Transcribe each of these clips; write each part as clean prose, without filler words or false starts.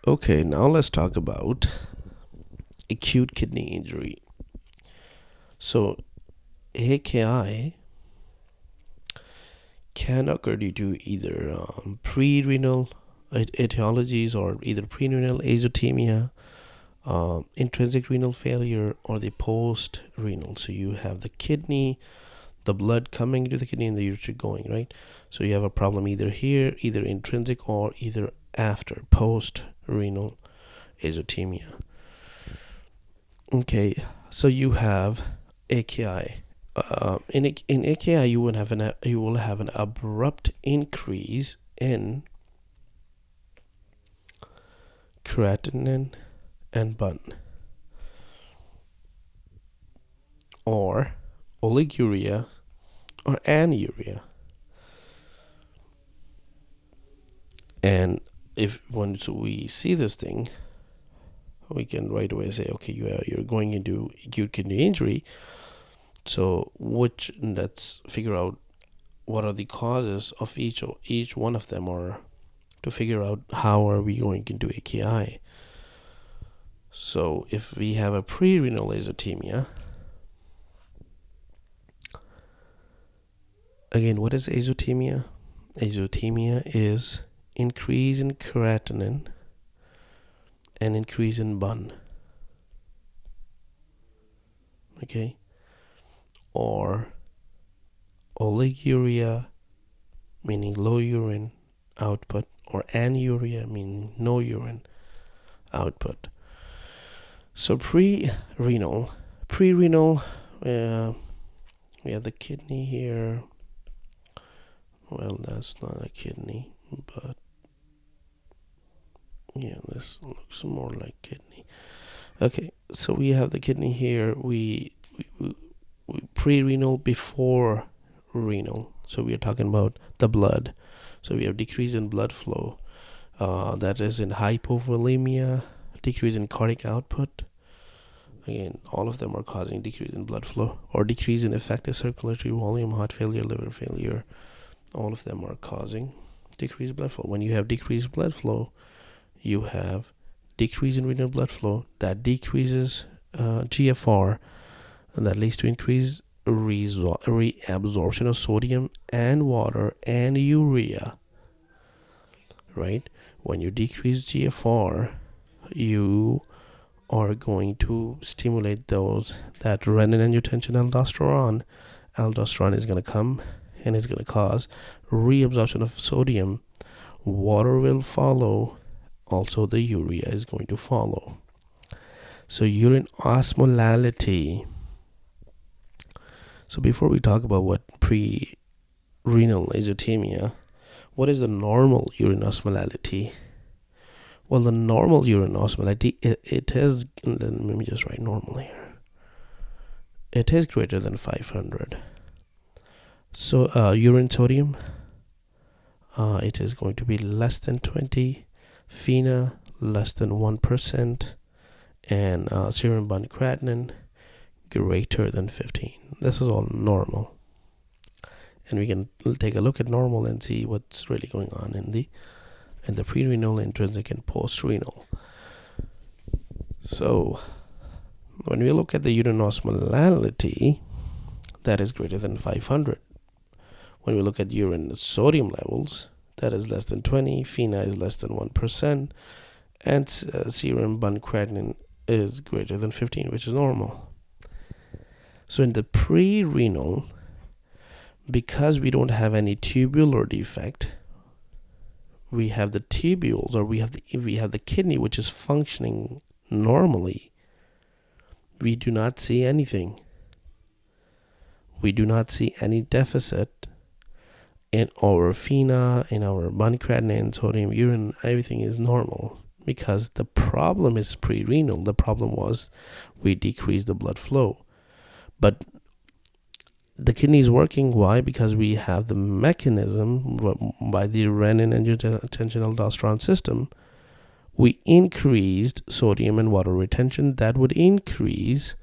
Okay, now let's talk about acute kidney injury. So, AKI can occur due to either PreRenal etiologies or either PreRenal azotemia, intrinsic renal failure, or the PostRenal. So you have the kidney, the blood coming to the kidney and the urine going, right? So you have a problem either here, either intrinsic or either after PostRenal azotemia. Okay, so you have AKI. In AKI, you will have an abrupt increase in creatinine and bun, or oliguria, or anuria. And if once we see this thing, we can right away say, okay, you're going into acute kidney injury. So let's figure out what are the causes of each one of them, or to figure out how are we going into AKI. So if we have a PreRenal azotemia, again, what is azotemia? Azotemia is increase in creatinine and increase in bun. Okay? Or oliguria, meaning low urine output, or anuria, meaning no urine output. So PreRenal, we have the kidney here. Well, that's not a kidney, but yeah, this looks more like kidney. Okay, so we have the kidney here. We PreRenal before renal. So we are talking about the blood. So we have decrease in blood flow. That is in hypovolemia, decrease in cardiac output. Again, all of them are causing decrease in blood flow, or decrease in effective circulatory volume, heart failure, liver failure. All of them are causing decreased blood flow. When you have decreased blood flow, you have decrease in renal blood flow. That decreases GFR, and that leads to increased reabsorption of sodium and water and urea. Right? When you decrease GFR, you are going to stimulate that renin-angiotensin aldosterone. Aldosterone is going to come and it's going to cause reabsorption of sodium. Water will follow. Also, the urea is going to follow. So urine osmolality. So before we talk about what PreRenal azotemia, what is the normal urine osmolality? Well, the normal urine osmolality, it is, let me just write normal here. It is greater than 500. So urine sodium, it is going to be less than 20. FeNA, less than 1%. And serum bun creatinine, greater than 15. This is all normal. And we can take a look at normal and see what's really going on in the PreRenal, intrinsic, and PostRenal. So when we look at the urine osmolality, that is greater than 500. When we look at urine sodium levels, that is less than 20. FeNA is less than 1%. And serum bun creatinine is greater than 15, which is normal. So in the PreRenal, because we don't have any tubular defect, we have the tubules, or we have the kidney, which is functioning normally. We do not see anything. We do not see any deficit in our FeNA, in our bun creatinine, sodium, urine. Everything is normal, because the problem is PreRenal. The problem was we decreased the blood flow. But the kidney is working. Why? Because we have the mechanism by the renin-angiotensin aldosterone system. We increased sodium and water retention. That would increase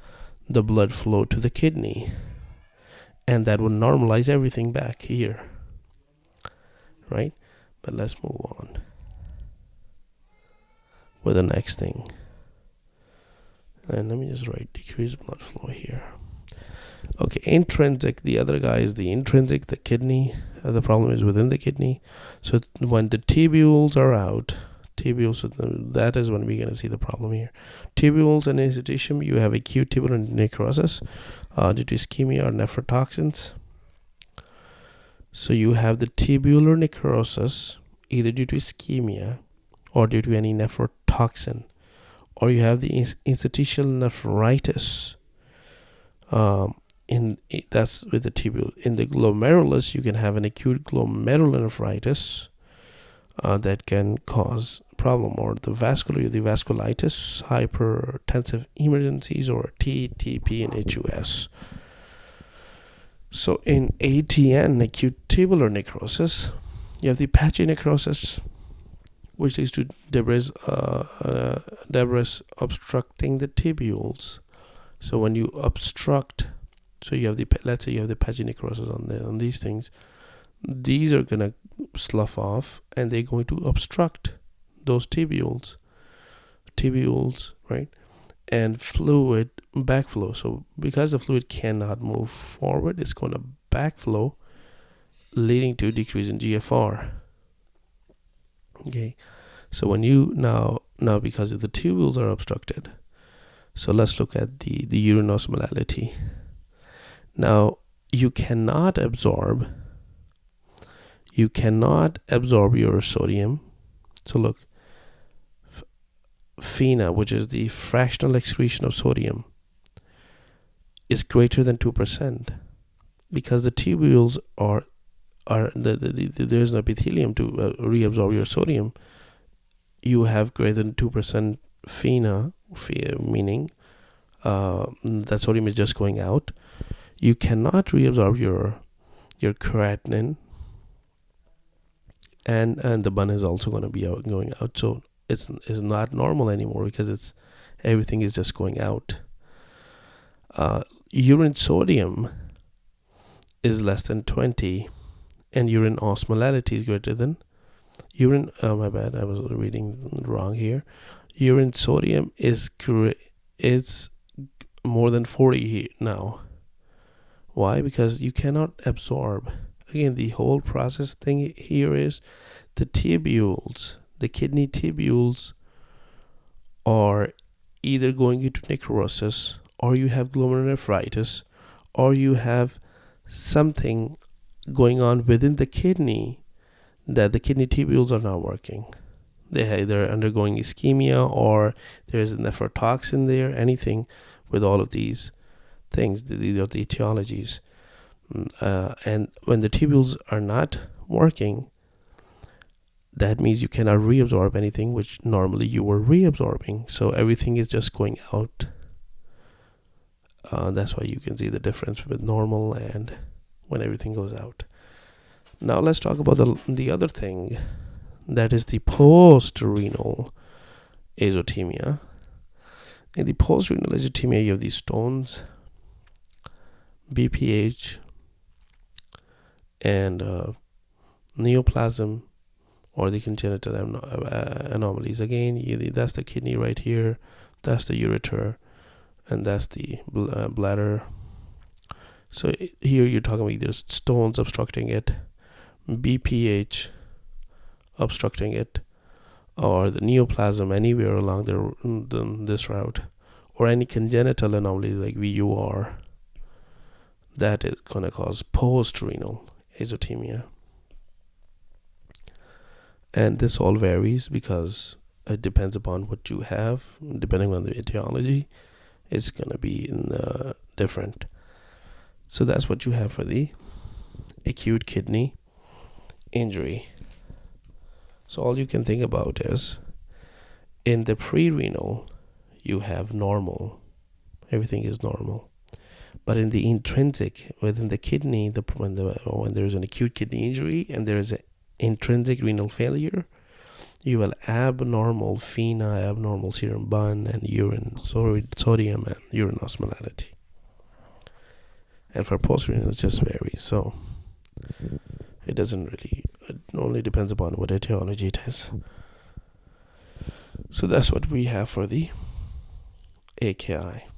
the blood flow to the kidney, and that would normalize everything back here. Right? But let's move on. with the next thing. And let me just write decreased blood flow here. Okay, intrinsic, the other guy is the intrinsic, the kidney. The problem is within the kidney. So when the tubules are out, that is when we're going to see the problem here. Tubules and institution, you have acute tubular necrosis due to ischemia or nephrotoxins. So you have the tubular necrosis either due to ischemia or due to any nephrotoxin, or you have the institutional nephritis. That's with the tubule. In the glomerulus, you can have an acute glomerulonephritis that can cause a problem, or the vasculitis, hypertensive emergencies, or TTP and HUS. So in ATN, acute tubular necrosis, you have the patchy necrosis, which leads to debris obstructing the tubules. So when you obstruct, so you have let's say you have the patchy necrosis on these things, these are gonna slough off and they're going to obstruct those tubules, right? And fluid backflow. So because the fluid cannot move forward, it's going to backflow, leading to decrease in GFR. Okay, so when you now because the tubules are obstructed, so let's look at the urine osmolality. Now you cannot absorb your sodium. So look, FeNA, which is the fractional excretion of sodium, is greater than 2%, because the tubules there's no epithelium to reabsorb your sodium. You have greater than 2% FeNA, meaning that sodium is just going out. You cannot reabsorb your creatinine, and the bun is also going to be going out. So it's not normal anymore, because everything is just going out. Urine sodium is less than 20, and urine osmolality is greater than urine. My bad, I was reading wrong here. Urine sodium is more than 40 here now. Why? Because you cannot absorb. Again, the whole process thing here is the tubules, the kidney tubules, are either going into necrosis, or you have glomerulonephritis, or you have something going on within the kidney that the kidney tubules are not working. They're undergoing ischemia, or there's a nephrotoxin there, anything with all of these things. These are the etiologies. And when the tubules are not working, that means you cannot reabsorb anything which normally you were reabsorbing. So everything is just going out. That's why you can see the difference with normal and when everything goes out. Now let's talk about the other thing, that is the postrenal azotemia. In the postrenal azotemia, you have these stones, BPH, and neoplasm, or the congenital anomalies. Again, that's the kidney right here, that's the ureter, and that's the bladder. So here you're talking about either stones obstructing it, BPH obstructing it, or the neoplasm anywhere along this route, or any congenital anomalies like VUR. That is going to cause postrenal azotemia. And this all varies because it depends upon what you have. Depending on the etiology, it's going to be different. So that's what you have for the acute kidney injury. So all you can think about is, in the PreRenal, you have normal. Everything is normal. But in the intrinsic, within the kidney, when there's an acute kidney injury and there is an intrinsic renal failure, you will abnormal FeNA, abnormal serum bun, and urine sodium and urine osmolality. And for postrenal, it just varies. So it doesn't really. It only depends upon what etiology it is. So So that's what we have for the AKI.